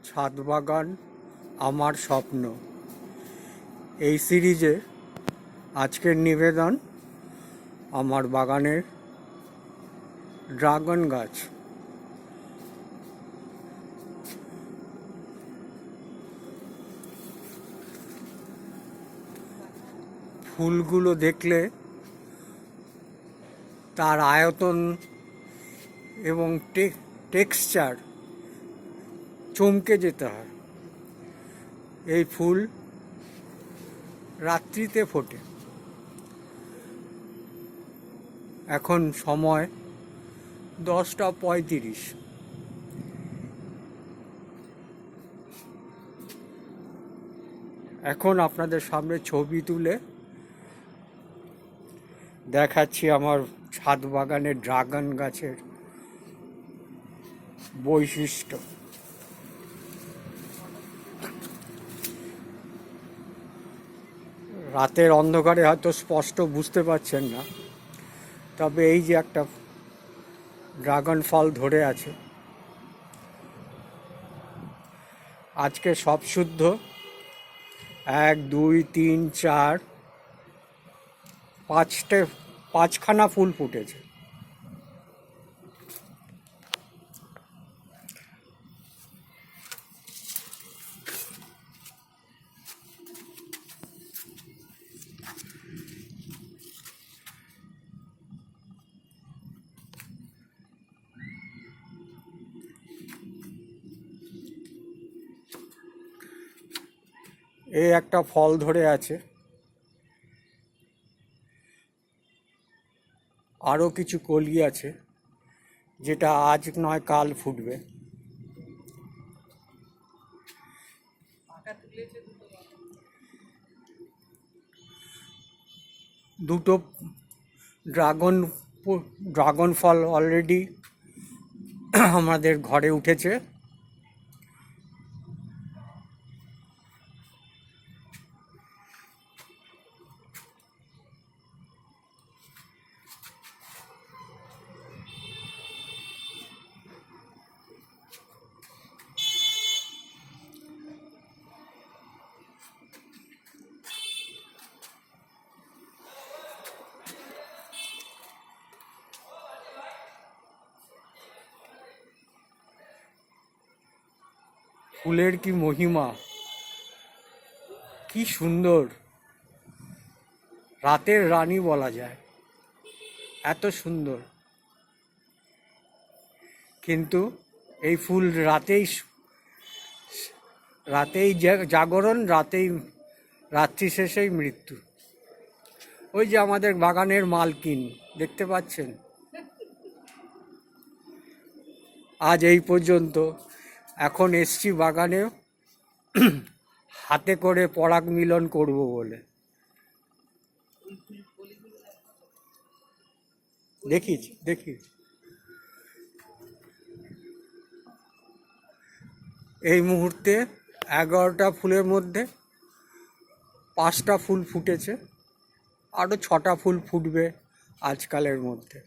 ছাদ বাগান আমার স্বপ্ন। এই সিরিজে আজকের নিবেদন আমার বাগানের ড্রাগন গাছ। ফুলগুলো দেখলে তার আয়তন এবং টেক্সচার চমকে যেতে হয়। এই ফুল রাত্রিতে ফোটে। এখন সময় 10:35। এখন আপনাদের সামনে ছবি তুলে দেখাচ্ছি আমার ছাদ বাগানের ড্রাগন গাছের বৈশিষ্ট্য। রাতের অন্ধকারে হয়তো স্পষ্ট বুঝতে পারছেন না, তবে এই যে একটা ড্রাগন ফল ধরে আছে। আজকে সব শুদ্ধ 1 2 3 4 5খানা ফুল ফুটেছে। এই একটা ফল ধরে আছে, আরও কিছু কলি আছে যেটা আজ নয় কাল ফুটবে। দুটো ড্রাগন ফল অলরেডি আমাদের ঘরে উঠেছে। ফুলের কি মহিমা, কি সুন্দর! রাতের রানী বলা যায়, এত সুন্দর। কিন্তু এই ফুল রাতেই জাগরণ, রাত্রি শেষেই মৃত্যু। ওই যে আমাদের বাগানের মালকিন দেখতে পাচ্ছেন। আজ এই পর্যন্ত। এখন এসছি বাগানে হাতে করে পরাগ মিলন করব বলে। দেখি এই মুহূর্তে 11টা ফুলের মধ্যে 5টা ফুল ফুটেছে, আরও 6টা ফুল ফুটবে আজকালের মধ্যে।